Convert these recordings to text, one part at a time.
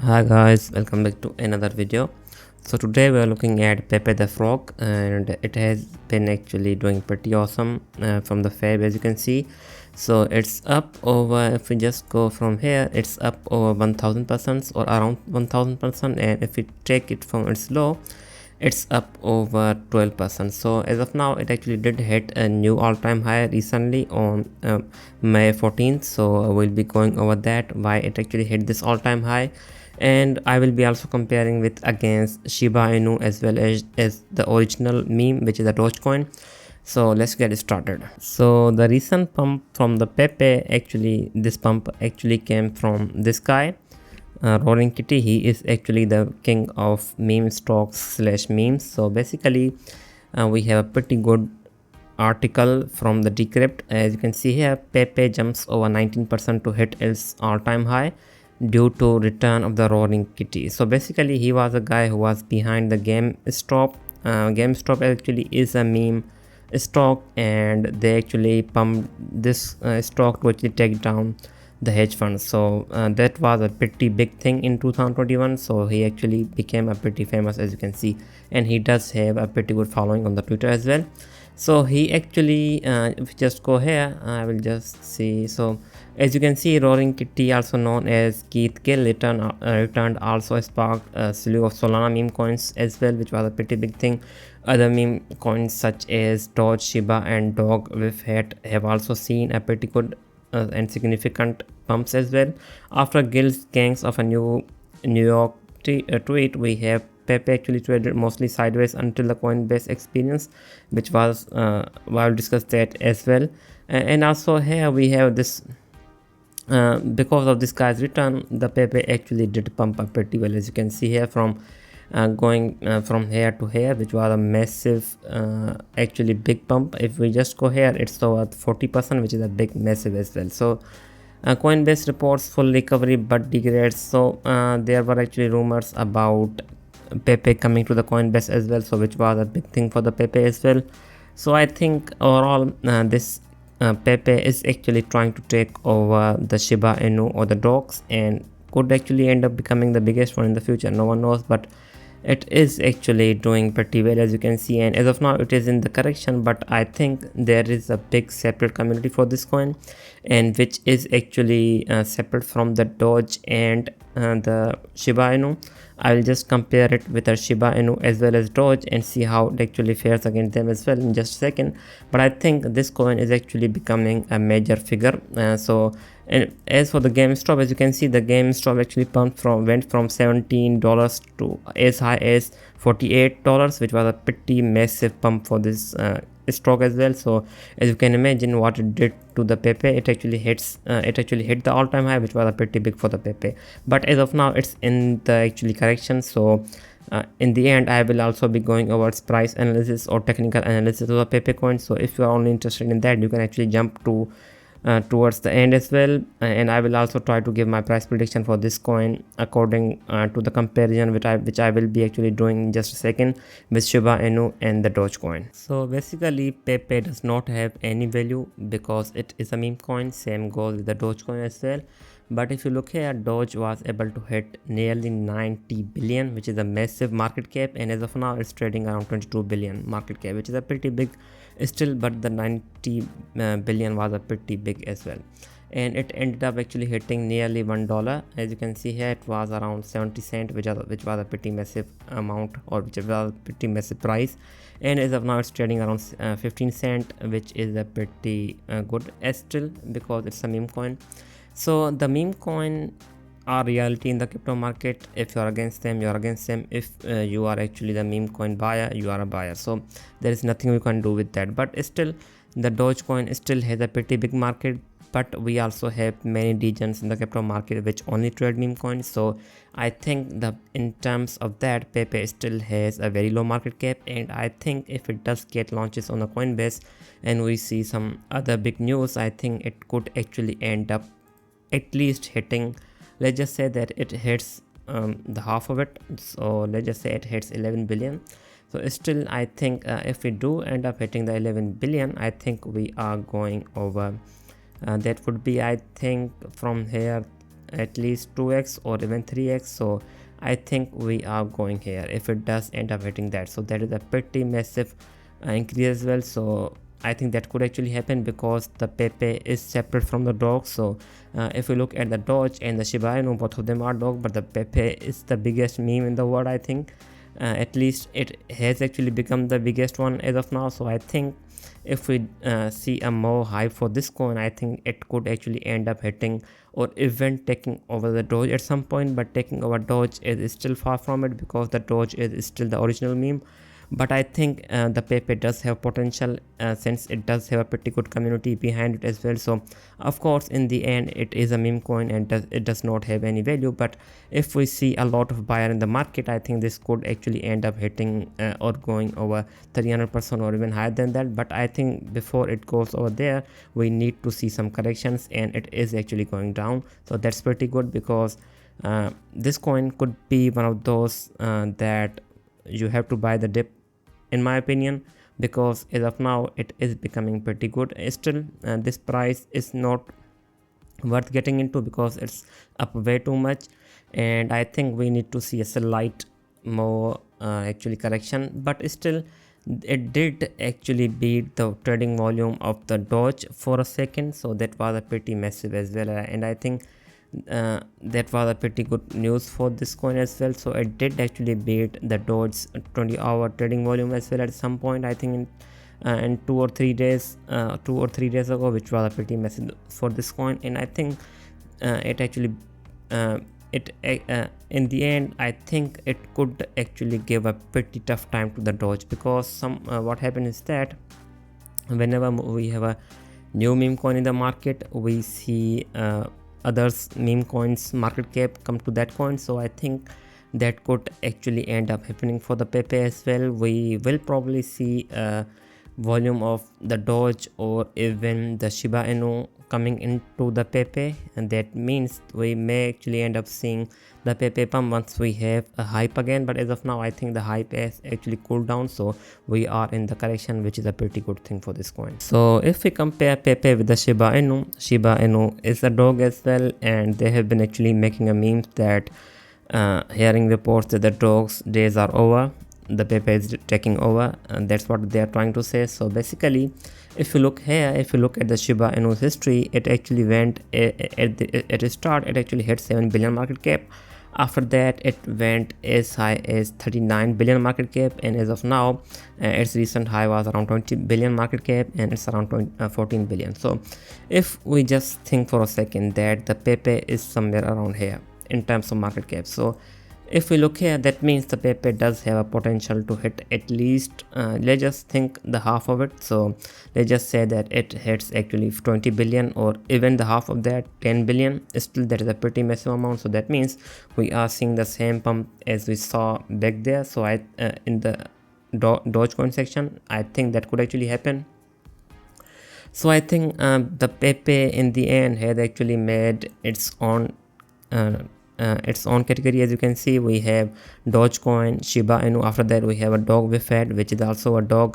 Hi guys, welcome back to another video. So today we are looking at Pepe the Frog, and it has been actually doing pretty awesome from the fab, as you can see. So it's up over, if we just go from here, it's up over 1000% or around 1000%, and if we take it from its low, it's up over 12%. So as of now, it actually did hit a new all-time high recently on May 14th. So we'll be going over that, why it actually hit this all-time high, and I will be also comparing with against Shiba Inu as well as the original meme, which is a Doge Coin. So let's get started. So the recent pump from the Pepe, actually this pump actually came from this guy, Roaring Kitty. He is actually the king of meme stocks / memes. So basically we have a pretty good article from the Decrypt. As you can see here, Pepe jumps over 19% to hit its all-time high due to return of the Roaring Kitty. So basically he was a guy who was behind the GameStop. GameStop actually is a meme stock, and they actually pumped this stock to actually take down the hedge funds. So that was a pretty big thing in 2021. So he actually became a pretty famous, as you can see, and he does have a pretty good following on the Twitter as well. So he actually if we just go here, I will just see. So as you can see, Roaring Kitty, also known as Keith Gill, returned, also sparked a slew of Solana meme coins as well, which was a pretty big thing. Other meme coins such as Doge, Shiba and Dog with Hat have also seen a pretty good and significant pumps as well. After Gill's gangs of a New York tweet, we have Pepe actually traded mostly sideways until the Coinbase experience, which was I'll discuss that as well. And also here we have this, because of this guy's return, the Pepe actually did pump up pretty well, as you can see here, from going from here to here, which was a massive actually big pump. If we just go here, it's over 40%, which is a big massive as well. So Coinbase reports full recovery but degrades. So there were actually rumors about Pepe coming to the Coinbase as well, so which was a big thing for the Pepe as well. So I think overall this Pepe is actually trying to take over the Shiba Inu or the dogs, and could actually end up becoming the biggest one in the future. No one knows, but it is actually doing pretty well, as you can see, and as of now it is in the correction. But I think there is a big separate community for this coin, and which is actually separate from the Doge and the Shiba Inu. I will just compare it with a Shiba Inu as well as Doge and see how it actually fares against them as well in just a second. But I think this coin is actually becoming a major figure. And as for the GameStop, as you can see, the GameStop actually went from $17 to as high as $48, which was a pretty massive pump for this stock as well. So as you can imagine what it did to the Pepe, it actually hit the all-time high, which was a pretty big for the Pepe. But as of now it's in the actually correction. So in the end I will also be going over its price analysis or technical analysis of the Pepe coin. So if you are only interested in that, you can actually jump to towards the end as well, and I will also try to give my price prediction for this coin according to the comparison which I will be actually doing in just a second with Shiba Inu and the Doge coin. So basically Pepe does not have any value because it is a meme coin. Same goes with the Doge coin as well. But if you look here, Doge was able to hit nearly 90 billion, which is a massive market cap, and as of now it's trading around 22 billion market cap, which is a pretty big still, but the 90 billion was a pretty big as well. And it ended up actually hitting nearly $1. As you can see here, it was around 70 cents, which was a pretty massive amount, or which was a pretty massive price. And as of now it's trading around 15 cents, which is a pretty good still, because it's a meme coin. So the meme coin are reality in the crypto market. If you are against them, you are against them. If you are actually the meme coin buyer, you are a buyer. So there is nothing we can do with that. But still, the Doge coin still has a pretty big market. But we also have many regions in the crypto market which only trade meme coins. So I think in terms of that, Pepe still has a very low market cap, and I think if it does get launches on the Coinbase and we see some other big news, I think it could actually end up at least hitting, let's just say that it hits the half of it. So let's just say it hits 11 billion. So still I think if we do end up hitting the 11 billion, I think we are going over that would be, I think from here at least 2x or even 3x. So I think we are going here if it does end up hitting that. So that is a pretty massive increase as well. So I think that could actually happen because the Pepe is separate from the Doge. So if we look at the Doge and the Shiba Inu, both of them are Doge, but the Pepe is the biggest meme in the world. I think at least it has actually become the biggest one as of now. So I think if we see a more hype for this coin, I think it could actually end up hitting or even taking over the Doge at some point. But taking over Doge is still far from it because the Doge is still the original meme. But I think the Pepe does have potential since it does have a pretty good community behind it as well. So of course in the end it is a meme coin and it does not have any value, but if we see a lot of buyer in the market, I think this could actually end up hitting or going over 300% or even higher than that. But I think before it goes over there, we need to see some corrections, and it is actually going down. So that's pretty good because this coin could be one of those that you have to buy the dip, in my opinion, because as of now it is becoming pretty good. Still this price is not worth getting into because it's up way too much, and I think we need to see a slight more actually correction. But still it did actually beat the trading volume of the Doge for a second, so that was a pretty massive as well, and I think that was a pretty good news for this coin as well. So it did actually beat the Doge's 20-hour trading volume as well at some point, I think in 2 or 3 days ago, which was a pretty massive for this coin. And I think it actually in the end I think it could actually give a pretty tough time to the Doge, because what happened is that whenever we have a new meme coin in the market, we see others meme coins market cap come to that coin. So I think that could actually end up happening for the Pepe as well. We will probably see a volume of the Doge or even the Shiba Inu coming into the Pepe, and that means we may actually end up seeing the Pepe pump once we have a hype again. But as of now I think the hype has actually cooled down, so we are in the correction, which is a pretty good thing for this coin. So if we compare Pepe with the Shiba Inu is a Doge as well, and they have been actually making a meme that hearing reports that the Doge's days are over, the Pepe is taking over, and that's what they are trying to say. So basically if you look here, if you look at the Shiba Inu's history, it actually went at its start it actually hit 7 billion market cap. After that it went as high as 39 billion market cap, and as of now its recent high was around 20 billion market cap, and it's around 14 billion. So if we just think for a second that the Pepe is somewhere around here in terms of market cap, so if we look here, that means the Pepe does have a potential to hit at least let's just think the half of it. So let's just say that it hits actually 20 billion or even the half of that, 10 billion. Still that is a pretty massive amount. So that means we are seeing the same pump as we saw back there. So I in the Doge Coin section, I think that could actually happen. So I think the Pepe in the end had actually made its own category. As you can see, we have Doge Coin, Shiba Inu. After that we have a Doge Wifed, which is also a Doge.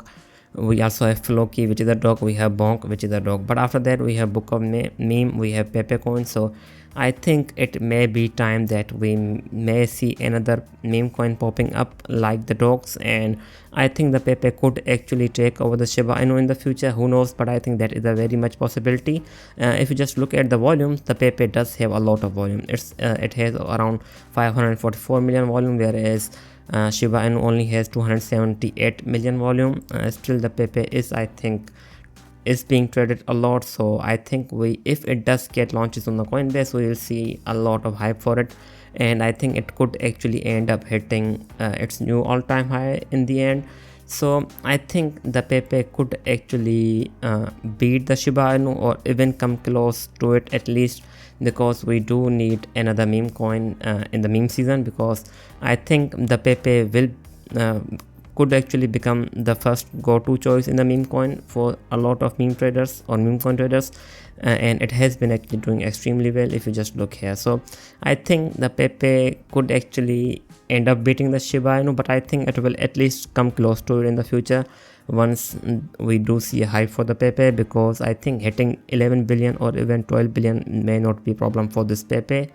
We also have Floki, which is a Doge. We have Bonk, which is a Doge. But after that we have Book of Meme, we have Pepe Coin. So I think it may be time that we may see another meme coin popping up like the Dogs, and I think the Pepe could actually take over the Shiba Inu in the future. Who knows, but I think that is a very much possibility. If you just look at the volumes, the Pepe does have a lot of volume. It has around 544 million volume, whereas Shiba Inu only has 278 million volume. Still the Pepe is, I think, is being traded a lot. So I think if it does get launches on the Coinbase, we will see a lot of hype for it, and I think it could actually end up hitting its new all-time high in the end. So I think the Pepe could actually beat the Shiba Inu or even come close to it at least, because we do need another meme coin in the meme season, because I think the Pepe will could actually become the first go-to choice in the meme coin for a lot of meme traders or meme coin traders, and it has been actually doing extremely well if you just look here. So I think the Pepe could actually end up beating the Shiba Inu, but I think it will at least come close to it in the future once we do see a hype for the Pepe, because I think hitting 11 billion or even 12 billion may not be a problem for this Pepe.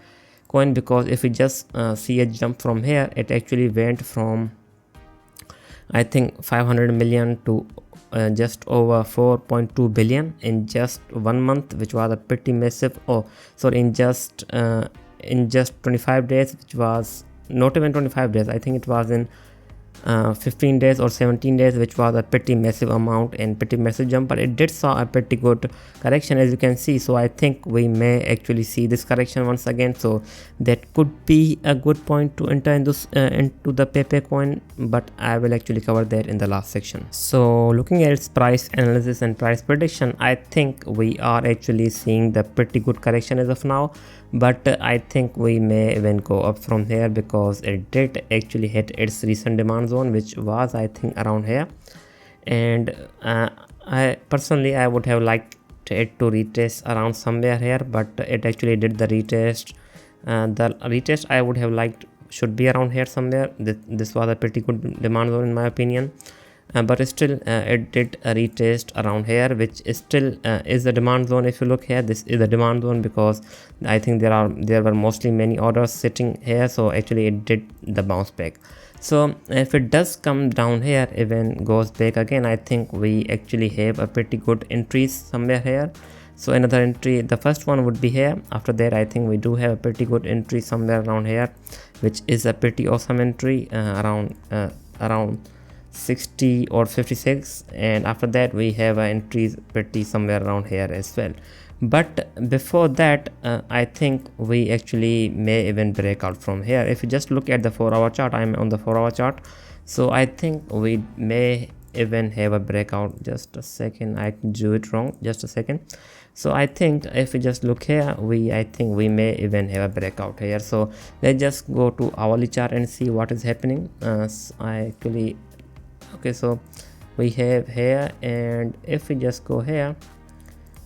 coin, because if we just see a jump from here, it actually went from I think 500 million to just over 4.2 billion in just 1 month, which was a pretty massive. Oh sorry, in just 25 days, which was not even 25 days, I think it was in 15 days or 17 days, which was a pretty massive amount and pretty massive jump. But it did saw a pretty good correction, as you can see. So I think we may actually see this correction once again, so that could be a good point to enter in this into the Pepe coin, but I will actually cover that in the last section. So looking at its price analysis and price prediction, I think we are actually seeing the pretty good correction as of now, but I think we may even go up from here, because it did actually hit its recent demand zone, which was I think around here. And I personally would have liked it to retest around somewhere here, but it actually did the retest. The retest I would have liked should be around here somewhere. This was a pretty good demand zone in my opinion. But still it did a retest around here, which is still is the demand zone. If you look here, this is the demand zone, because I think there were mostly many orders sitting here, so actually it did the bounce back. So if it does come down here, even goes back again, I think we actually have a pretty good entries somewhere here. So another entry, the first one would be here. After that, I think we do have a pretty good entry somewhere around here, which is a pretty awesome entry around 60 or 56, and after that we have an entry pretty somewhere around here as well. But before that, I think we actually may even break out from here. If you just look at the 4-hour chart, I'm on the 4-hour chart, so I think we may even have a breakout. Just a second, I do it wrong, just a second. So I think if we just look here, I think we may even have a breakout here. So let's just go to hourly chart and see what is happening. Okay, so we have here, and if we just go here,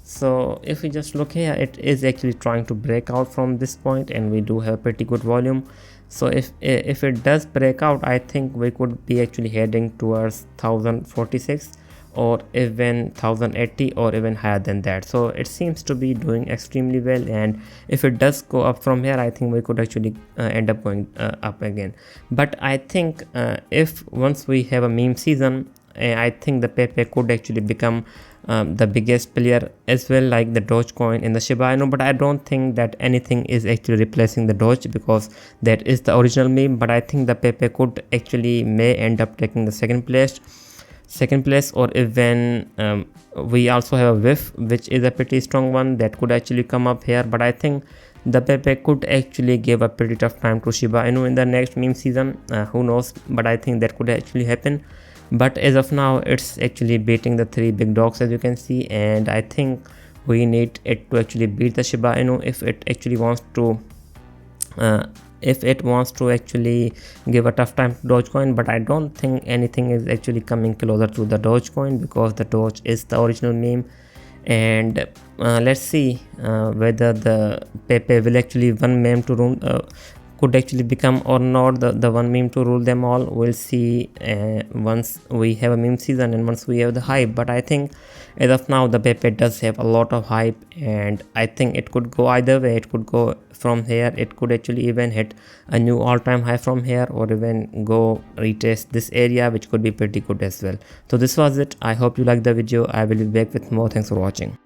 so if we just look here, it is actually trying to break out from this point, and we do have a pretty good volume. So if it does break out, I think we could be actually heading towards 1046 or even 1080 or even higher than that. So it seems to be doing extremely well, and if it does go up from here, I think we could actually end up going up again. But I think if once we have a meme season, I think the Pepe could actually become the biggest player as well, like the Doge Coin and the Shiba Inu. But I don't think that anything is actually replacing the Doge, because that is the original meme. But I think the Pepe could actually may end up taking the second place, or even we also have a whiff, which is a pretty strong one that could actually come up here. But I think the Pepe could actually give a pretty tough time to Shiba Inu in the next meme season. Who knows, but I think that could actually happen. But as of now, it's actually beating the 3 big dogs, as you can see, and I think we need it to actually beat the Shiba Inu if it actually wants to actually give a tough time to Dogecoin. But I don't think anything is actually coming closer to the Dogecoin, because the Doge is the original meme. And let's see whether the Pepe will actually one meme to rule could actually become or not the one meme to rule them all. We'll see once we have a meme season and once we have the hype. But I think as of now, the Pepe does have a lot of hype, and I think it could go either way. It could go from here, it could actually even hit a new all-time high from here, or even go retest this area, which could be pretty good as well. So this was it. I hope you liked the video. I will be back with more. Thanks for watching.